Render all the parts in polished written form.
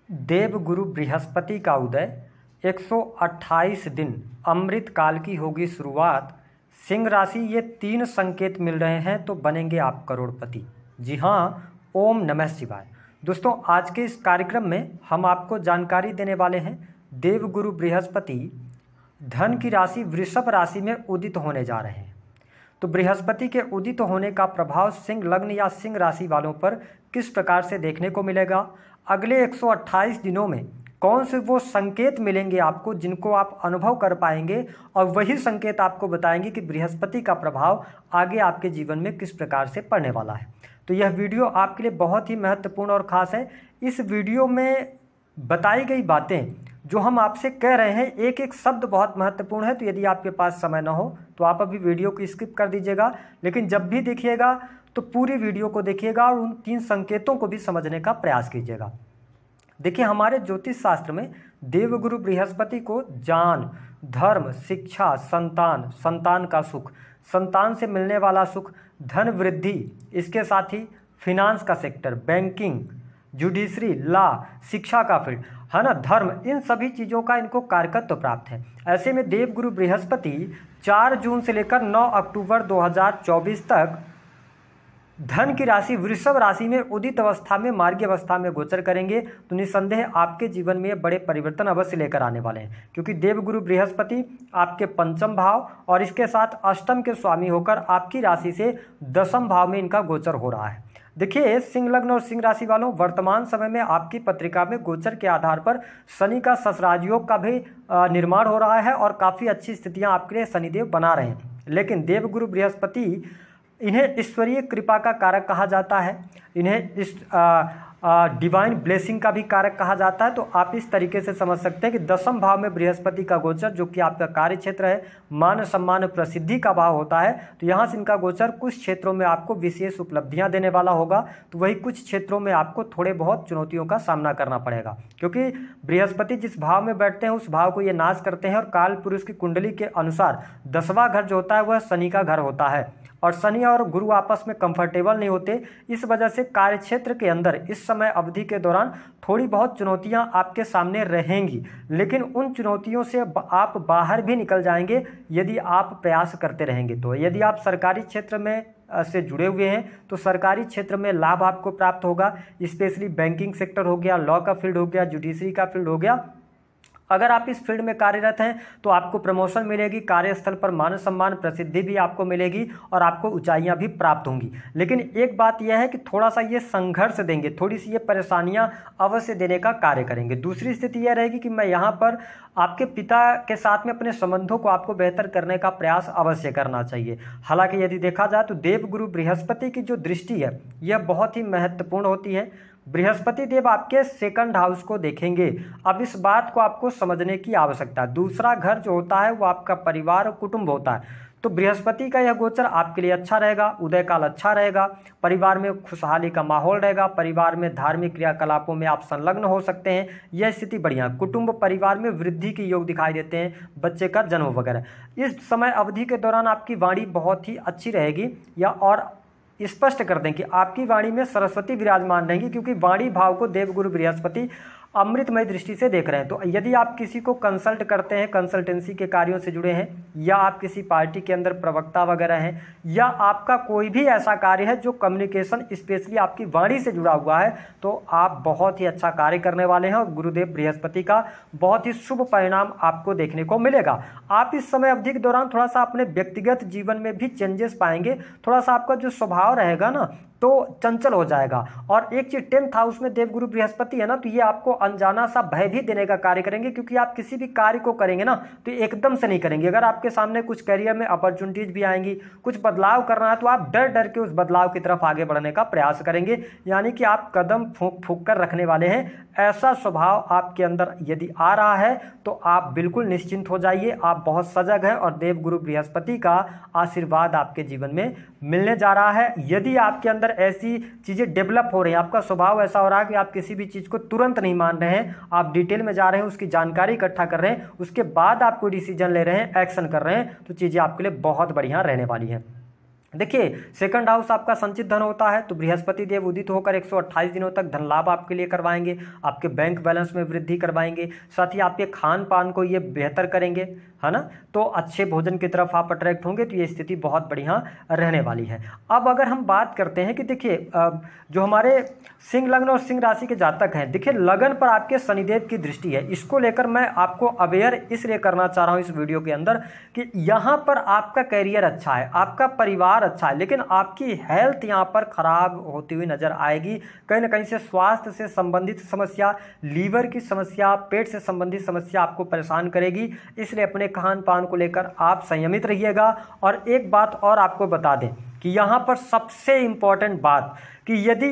देवगुरु बृहस्पति का उदय 128 दिन अमृत काल की होगी शुरुआत। सिंह राशि, ये 3 संकेत मिल रहे हैं तो बनेंगे आप करोड़पति। जी हाँ, ओम नमः शिवाय। दोस्तों, आज के इस कार्यक्रम में हम आपको जानकारी देने वाले हैं देवगुरु बृहस्पति धन की राशि वृषभ राशि में उदित होने जा रहे हैं। तो बृहस्पति के उदित होने का प्रभाव सिंह लग्न या सिंह राशि वालों पर किस प्रकार से देखने को मिलेगा, अगले 128 दिनों में कौन से वो संकेत मिलेंगे आपको जिनको आप अनुभव कर पाएंगे, और वही संकेत आपको बताएंगे कि बृहस्पति का प्रभाव आगे आपके जीवन में किस प्रकार से पड़ने वाला है। तो यह वीडियो आपके लिए बहुत ही महत्वपूर्ण और ख़ास है। इस वीडियो में बताई गई बातें जो हम आपसे कह रहे हैं, एक एक शब्द बहुत महत्वपूर्ण है। तो यदि आपके पास समय ना हो तो आप अभी वीडियो को स्किप कर दीजिएगा, लेकिन जब भी देखिएगा तो पूरी वीडियो को देखिएगा और उन 3 संकेतों को भी समझने का प्रयास कीजिएगा। देखिए, हमारे ज्योतिष शास्त्र में देवगुरु बृहस्पति को ज्ञान, धर्म, शिक्षा, संतान, संतान का सुख, संतान से मिलने वाला सुख, धन वृद्धि, इसके साथ ही फिनांस का सेक्टर, बैंकिंग, जुडिशरी, लॉ, शिक्षा का फील्ड, है ना, धर्म, इन सभी चीज़ों का इनको कारकत्व प्राप्त है। ऐसे में देवगुरु बृहस्पति 4 जून से लेकर 9 अक्टूबर 2024 तक धन की राशि वृषभ राशि में उदित अवस्था में मार्गी अवस्था में गोचर करेंगे। तो निस्संदेह आपके जीवन में बड़े परिवर्तन अवश्य लेकर आने वाले हैं, क्योंकि देवगुरु बृहस्पति आपके 5वें भाव और इसके साथ 8वें के स्वामी होकर आपकी राशि से 10वें भाव में इनका गोचर हो रहा है। देखिए, सिंह लग्न और सिंह राशि वालों, वर्तमान समय में आपकी पत्रिका में गोचर के आधार पर शनि का ससराज योग का भी निर्माण हो रहा है और काफ़ी अच्छी स्थितियां आपके लिए शनिदेव बना रहे हैं। लेकिन देवगुरु बृहस्पति, इन्हें ईश्वरीय कृपा का कारक कहा जाता है, इन्हें इस डिवाइन ब्लेसिंग का भी कारक कहा जाता है। तो आप इस तरीके से समझ सकते हैं कि 10वें भाव में बृहस्पति का गोचर, जो कि आपका कार्य क्षेत्र है, मान सम्मान प्रसिद्धि का भाव होता है, तो यहाँ से इनका गोचर कुछ क्षेत्रों में आपको विशेष उपलब्धियाँ देने वाला होगा। तो वही कुछ क्षेत्रों में आपको थोड़े बहुत चुनौतियों का सामना करना पड़ेगा, क्योंकि बृहस्पति जिस भाव में बैठते हैं उस भाव को ये नाश करते हैं। और काल पुरुष की कुंडली के अनुसार 10वां घर जो होता है वह शनि का घर होता है, और शनि और गुरु आपस में कंफर्टेबल नहीं होते। इस वजह से कार्यक्षेत्र के अंदर इस समय अवधि के दौरान थोड़ी बहुत चुनौतियां आपके सामने रहेंगी, लेकिन उन चुनौतियों से आप बाहर भी निकल जाएंगे यदि आप प्रयास करते रहेंगे। तो यदि आप सरकारी क्षेत्र में से जुड़े हुए हैं तो सरकारी क्षेत्र में लाभ आपको प्राप्त होगा, स्पेशली बैंकिंग सेक्टर हो गया, लॉ का फील्ड हो गया, जुडिशरी का फील्ड हो गया। अगर आप इस फील्ड में कार्यरत हैं तो आपको प्रमोशन मिलेगी, कार्यस्थल पर मान सम्मान प्रसिद्धि भी आपको मिलेगी और आपको ऊंचाइयां भी प्राप्त होंगी। लेकिन एक बात यह है कि थोड़ा सा ये संघर्ष देंगे, थोड़ी सी ये परेशानियां अवश्य देने का कार्य करेंगे। दूसरी स्थिति यह रहेगी कि मैं यहाँ पर आपके पिता के साथ में अपने संबंधों को आपको बेहतर करने का प्रयास अवश्य करना चाहिए। हालांकि यदि देखा जाए तो देवगुरु बृहस्पति की जो दृष्टि है यह बहुत ही महत्वपूर्ण होती है। बृहस्पति देव आपके 2nd हाउस को देखेंगे। अब इस बात को आपको समझने की आवश्यकता है। दूसरा घर जो होता है वो आपका परिवार और कुटुंब होता है। तो बृहस्पति का यह गोचर आपके लिए अच्छा रहेगा, उदय काल अच्छा रहेगा, परिवार में खुशहाली का माहौल रहेगा, परिवार में धार्मिक क्रियाकलापों में आप संलग्न हो सकते हैं, यह स्थिति बढ़िया। कुटुंब परिवार में वृद्धि के योग दिखाई देते हैं, बच्चे का जन्म वगैरह। इस समय अवधि के दौरान आपकी वाणी बहुत ही अच्छी रहेगी, या और स्पष्ट कर दें कि आपकी वाणी में सरस्वती विराजमान रहेंगी, क्योंकि वाणी भाव को देवगुरु बृहस्पति अमृतमय दृष्टि से देख रहे हैं। तो यदि आप किसी को कंसल्ट करते हैं, कंसल्टेंसी के कार्यों से जुड़े हैं, या आप किसी पार्टी के अंदर प्रवक्ता वगैरह हैं, या आपका कोई भी ऐसा कार्य है जो कम्युनिकेशन स्पेशली आपकी वाणी से जुड़ा हुआ है, तो आप बहुत ही अच्छा कार्य करने वाले हैं और गुरुदेव बृहस्पति का बहुत ही शुभ परिणाम आपको देखने को मिलेगा। आप इस समय अवधि के दौरान थोड़ा सा अपने व्यक्तिगत जीवन में भी चेंजेस पाएंगे। थोड़ा सा आपका जो स्वभाव रहेगा ना तो चंचल हो जाएगा। और एक चीज, 10th हाउस में देवगुरु बृहस्पति है ना, तो ये आपको अनजाना सा भय भी देने का कार्य करेंगे, क्योंकि आप किसी भी कार्य को करेंगे ना तो एकदम से नहीं करेंगे। अगर आपके सामने कुछ करियर में अपॉर्चुनिटीज भी आएंगी, कुछ बदलाव करना है, तो आप डर डर के उस बदलाव की तरफ आगे बढ़ने का प्रयास करेंगे, यानी कि आप कदम फूंक फूंक कर रखने वाले हैं। ऐसा स्वभाव आपके अंदर यदि आ रहा है तो आप बिल्कुल निश्चिंत हो जाइए, आप बहुत सजग हैं और देवगुरु बृहस्पति का आशीर्वाद आपके जीवन में मिलने जा रहा है। यदि आपके अंदर ऐसी चीज़ें डेवलप हो रही हैं, आपका स्वभाव ऐसा हो रहा है कि आप किसी भी चीज़ को तुरंत नहीं मान रहे हैं, आप डिटेल में जा रहे हैं, उसकी जानकारी इकट्ठा कर रहे हैं, उसके बाद आप कोई डिसीजन ले रहे हैं, एक्शन कर रहे हैं, तो चीज़ें आपके लिए बहुत बढ़िया रहने वाली हैं। देखिए सेकंड हाउस आपका संचित धन होता है, तो बृहस्पति देव उदित होकर 128 दिनों तक धन लाभ आपके लिए करवाएंगे, आपके बैंक बैलेंस में वृद्धि करवाएंगे, साथ ही आपके खान पान को ये बेहतर करेंगे, है ना। तो अच्छे भोजन की तरफ आप अट्रैक्ट होंगे, तो ये स्थिति बहुत बढ़िया रहने वाली है। अब अगर हम बात करते हैं कि देखिए जो हमारे सिंह लग्न और सिंह राशि के जातक हैं, देखिए लगन पर आपके शनिदेव की दृष्टि है। इसको लेकर मैं आपको अवेयर इसलिए करना चाह रहा हूँ इस वीडियो के अंदर कि यहाँ पर आपका करियर अच्छा है, आपका परिवार अच्छा है, लेकिन आपकी हेल्थ यहाँ पर खराब होती हुई नजर आएगी। कहीं ना कहीं से स्वास्थ्य से संबंधित समस्या, लीवर की समस्या, पेट से संबंधित समस्या आपको परेशान करेगी। इसलिए अपने खान पान को लेकर आप संयमित रहिएगा। और एक बात और आपको बता दें कि यहाँ पर सबसे इंपॉर्टेंट बात कि यदि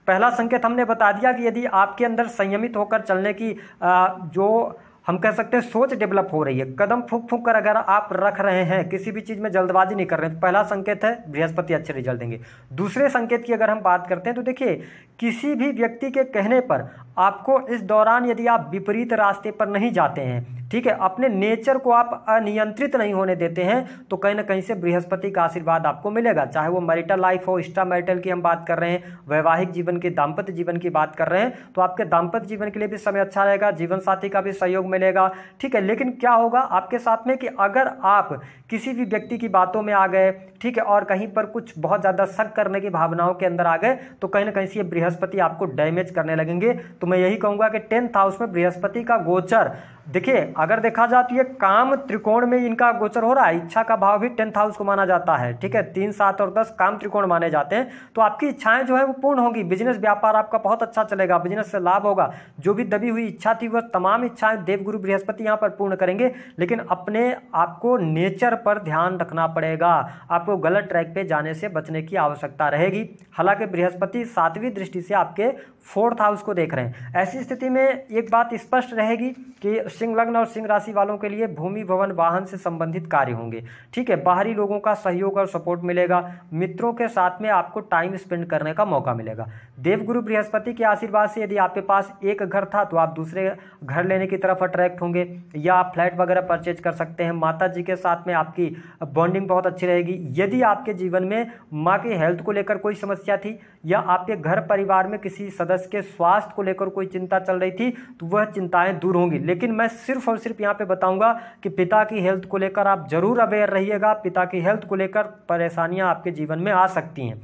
पहला संकेत हमने बता दिया कि यदि आपके अंदर संयमित होकर चलने की जो हम कह सकते हैं सोच डेवलप हो रही है, कदम फूंक फूंक कर अगर आप रख रहे हैं, किसी भी चीज़ में जल्दबाजी नहीं कर रहे हैं, तो पहला संकेत है बृहस्पति अच्छे रिजल्ट देंगे। दूसरे संकेत की अगर हम बात करते हैं तो देखिए किसी भी व्यक्ति के कहने पर आपको इस दौरान यदि आप विपरीत रास्ते पर नहीं जाते हैं, ठीक है, अपने नेचर को आप अनियंत्रित नहीं होने देते हैं, तो कहीं ना कहीं से बृहस्पति का आशीर्वाद आपको मिलेगा। चाहे वो मैरिटल लाइफ हो, एक्स्ट्रा मैरिटल की हम बात कर रहे हैं, वैवाहिक जीवन की, दाम्पत्य जीवन की बात कर रहे हैं, तो आपके दाम्पत्य जीवन के लिए भी समय अच्छा रहेगा, जीवन साथी का भी सहयोग मिलेगा, ठीक है। लेकिन क्या होगा आपके साथ में कि अगर आप किसी भी व्यक्ति की बातों में आ गए, ठीक है, और कहीं पर कुछ बहुत ज़्यादा शक करने की भावनाओं के अंदर आ गए, तो कहीं ना कहीं से ये बृहस्पति आपको डैमेज करने लगेंगे। तो मैं यही कहूँगा कि 10th हाउस में बृहस्पति का गोचर, देखिए अगर देखा जाए तो ये काम त्रिकोण में इनका गोचर हो रहा है। इच्छा का भाव भी 10th हाउस को माना जाता है, ठीक है, 3, 7 और 10 काम त्रिकोण माने जाते हैं। तो आपकी इच्छाएं जो है वो पूर्ण होंगी, बिजनेस व्यापार आपका बहुत अच्छा चलेगा, बिजनेस से लाभ होगा, जो भी दबी हुई इच्छा थी वह तमाम इच्छाएं देवगुरु बृहस्पति यहाँ पर पूर्ण करेंगे। लेकिन अपने आपको नेचर पर ध्यान रखना पड़ेगा, आपको गलत ट्रैक पे जाने से बचने की आवश्यकता रहेगी। हालांकि बृहस्पति 7वीं दृष्टि से आपके 4th हाउस को देख रहे हैं। ऐसी स्थिति में एक बात स्पष्ट रहेगी कि सिंह लग्न और सिंह राशि वालों के लिए भूमि भवन वाहन से संबंधित कार्य होंगे, ठीक है, बाहरी लोगों का सहयोग और सपोर्ट मिलेगा, मित्रों के साथ में आपको टाइम स्पेंड करने का मौका मिलेगा। देवगुरु बृहस्पति के आशीर्वाद से यदि आपके पास एक घर था तो आप दूसरे घर लेने की तरफ अट्रैक्ट होंगे, या आप फ्लैट वगैरह परचेज कर सकते हैं। माता जी के साथ में आपकी बॉन्डिंग बहुत अच्छी रहेगी। यदि आपके जीवन में माँ की हेल्थ को लेकर कोई समस्या थी, या आपके घर परिवार में किसी सदस्य के स्वास्थ्य को लेकर कोई चिंता चल रही थी, तो वह चिंताएं दूर होंगी। लेकिन मैं सिर्फ और सिर्फ यहाँ पे बताऊंगा कि पिता की हेल्थ को लेकर आप जरूर अवेयर रहिएगा। पिता की हेल्थ को लेकर परेशानियां आपके जीवन में आ सकती हैं,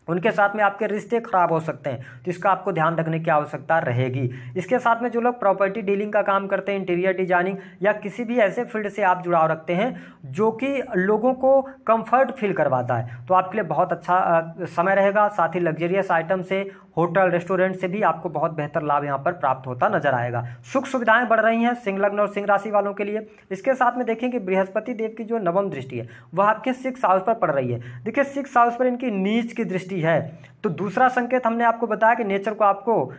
उनके साथ में आपके रिश्ते खराब हो सकते हैं, तो इसका आपको ध्यान रखने की आवश्यकता रहेगी। इसके साथ में जो लोग प्रॉपर्टी डीलिंग का काम करते हैं, इंटीरियर डिजाइनिंग या किसी भी ऐसे फील्ड से आप जुड़ाव रखते हैं जो कि लोगों को कंफर्ट फील करवाता है, तो आपके लिए बहुत अच्छा समय रहेगा। साथ ही लग्जरियस आइटम से, होटल रेस्टोरेंट से भी आपको बहुत बेहतर लाभ यहाँ पर प्राप्त होता नजर आएगा। सुख सुविधाएं बढ़ रही हैं सिंह लग्न और सिंह राशि वालों के लिए। इसके साथ में देखें कि बृहस्पति देव की जो 9वीं दृष्टि है वह आपके 6th हाउस पर पड़ रही है। देखिए 6th हाउस पर इनकी नीच की दृष्टि है, तो दूसरा संकेत हमने आपको बताया कि नेचर को आपको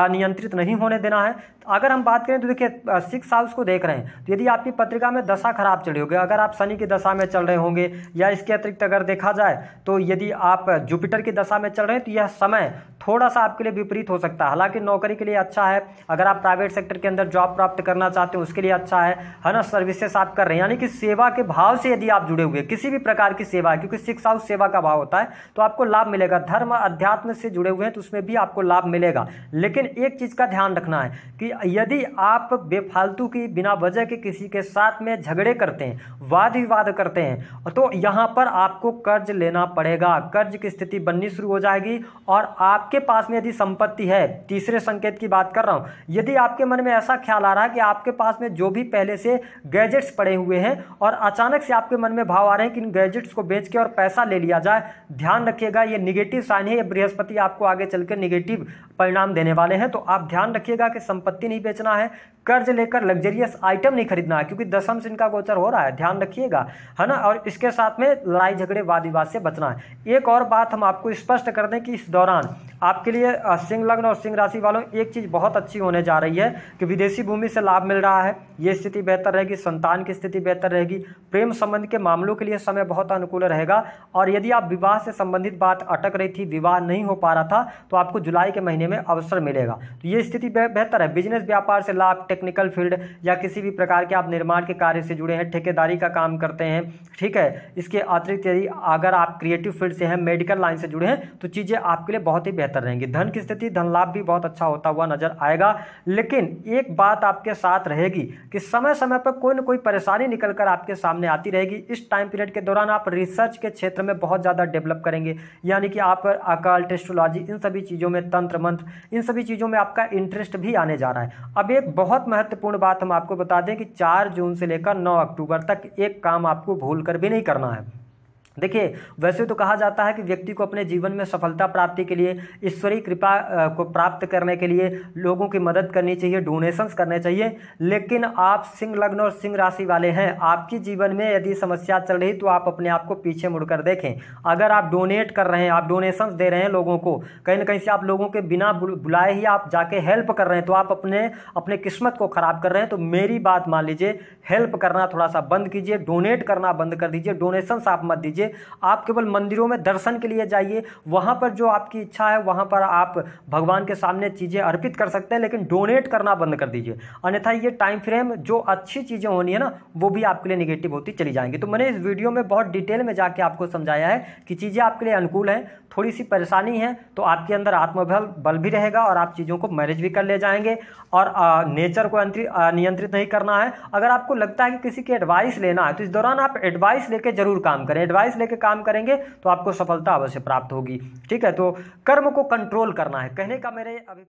नियंत्रित नहीं होने देना है। अगर हम बात करें तो देखिए 6th हाउस को देख रहे हैं, तो यदि आपकी पत्रिका में दशा खराब चली होगी, अगर आप शनि की दशा में चल रहे होंगे, या इसके अतिरिक्त अगर देखा जाए तो यदि आप जुपिटर की दशा में चल रहे हैं, तो यह समय थोड़ा सा आपके लिए विपरीत हो सकता है। हालांकि नौकरी के लिए अच्छा है, अगर आप प्राइवेट सेक्टर के अंदर जॉब प्राप्त करना चाहते हैं उसके लिए अच्छा है ना। सर्विसेज आप कर रहे हैं, यानी कि सेवा के भाव से यदि आप जुड़े हुए किसी भी प्रकार की सेवा, क्योंकि 6th हाउस सेवा का भाव होता है, तो आपको लाभ मिलेगा। धर्म अध्यात्म से जुड़े हुए हैं तो उसमें भी आपको लाभ मिलेगा। लेकिन एक चीज का ध्यान रखना है कि यदि आप बेफालतू की बिना वजह के किसी के साथ में झगड़े करते हैं, वाद विवाद करते हैं, तो यहां पर आपको कर्ज लेना पड़ेगा। कर्ज की स्थिति बननी शुरू हो जाएगी। और आपके पास में यदि संपत्ति है, तीसरे संकेत की बात कर रहा हूं, यदि आपके मन में ऐसा ख्याल आ रहा है कि आपके पास में जो भी पहले से गैजेट्स पड़े हुए हैं और अचानक से आपके मन में भाव आ रहे हैं कि इन गैजेट्स को बेच के और पैसा ले लिया जाए, ध्यान रखिएगा ये निगेटिव साइन है। ये बृहस्पति आपको आगे चलकर निगेटिव परिणाम देने वाले हैं, तो आप ध्यान रखिएगा कि संपत्ति नहीं बेचना है, कर्ज लेकर लग्जरियस आइटम नहीं खरीदना है, क्योंकि दशम से इनका गोचर हो रहा है, ध्यान रखिएगा, है ना। और इसके साथ में लड़ाई झगड़े वाद विवाद से बचना है। एक और बात हम आपको स्पष्ट कर दें कि इस दौरान आपके लिए सिंह लग्न और सिंह राशि वालों एक चीज़ बहुत अच्छी होने जा रही है कि विदेशी भूमि से लाभ मिल रहा है, ये स्थिति बेहतर रहेगी, संतान की स्थिति बेहतर रहेगी, प्रेम संबंध के मामलों के लिए समय बहुत अनुकूल रहेगा। और यदि आप विवाह से संबंधित बात अटक रही थी, विवाह नहीं हो पा रहा था, तो आपको जुलाई के महीने में अवसर मिलेगा। तो ये स्थिति बेहतर है। बिजनेस व्यापार से लाभ, टेक्निकल फील्ड या किसी भी प्रकार के आप निर्माण के कार्य से जुड़े हैं, ठेकेदारी का काम करते हैं, ठीक है। इसके अतिरिक्त यदि अगर आप क्रिएटिव फील्ड से हैं, मेडिकल लाइन से जुड़े हैं, तो चीज़ें आपके लिए बहुत ही बेहतर रहेंगी। धन की स्थिति, धन लाभ भी बहुत अच्छा होता हुआ नजर आएगा। लेकिन एक बात आपके साथ रहेगी कि समय समय पर कोई न कोई परेशानी निकल कर आपके सामने आती रहेगी। इस टाइम पीरियड के दौरान आप रिसर्च के क्षेत्र में बहुत ज़्यादा डेवलप करेंगे, यानी कि आप अकल्ट, एस्ट्रोलॉजी, इन सभी चीज़ों में, तंत्र मंत्र, इन सभी चीज़ों में आपका इंटरेस्ट भी आने जा रहा है। अब एक बहुत महत्वपूर्ण बात हम आपको बता दें कि 4 जून से लेकर 9 अक्टूबर तक एक काम आपको भूल कर भी नहीं करना है। देखिए, वैसे तो कहा जाता है कि व्यक्ति को अपने जीवन में सफलता प्राप्ति के लिए, ईश्वरीय कृपा को प्राप्त करने के लिए लोगों की मदद करनी चाहिए, डोनेशंस करने चाहिए। लेकिन आप सिंह लग्न और सिंह राशि वाले हैं, आपकी जीवन में यदि समस्या चल रही तो आप अपने आप को पीछे मुड़कर देखें। अगर आप डोनेट कर रहे हैं, आप डोनेशंस दे रहे हैं लोगों को, कहीं ना कहीं से आप लोगों के बिना बुलाए ही आप जाके हेल्प कर रहे हैं, तो आप अपने किस्मत को खराब कर रहे हैं। तो मेरी बात मान लीजिए, हेल्प करना थोड़ा सा बंद कीजिए, डोनेट करना बंद कर दीजिए, डोनेशंस आप मत दीजिए। आप केवल मंदिरों में दर्शन के लिए जाइए, वहां पर जो आपकी इच्छा है वहां पर आप भगवान के सामने चीजें अर्पित कर सकते हैं, लेकिन डोनेट करना बंद कर दीजिए। अन्यथा ये टाइम फ्रेम जो अच्छी चीजें होनी है ना, वो भी आपके लिए निगेटिव होती चली जाएंगी। तो मैंने इस वीडियो में बहुत डिटेल में जाके आपको समझाया है कि चीजें आपके लिए अनुकूल हैं, थोड़ी सी परेशानी है तो आपके अंदर आत्मबल भी रहेगा और आप चीज़ों को मैनेज भी कर ले जाएंगे। और नेचर को नियंत्रित नहीं करना है। अगर आपको लगता है कि किसी की एडवाइस लेना है तो इस दौरान आप एडवाइस लेके जरूर काम करें। एडवाइस लेके काम करेंगे तो आपको सफलता अवश्य प्राप्त होगी, ठीक है। तो कर्म को कंट्रोल करना है, कहने का मेरे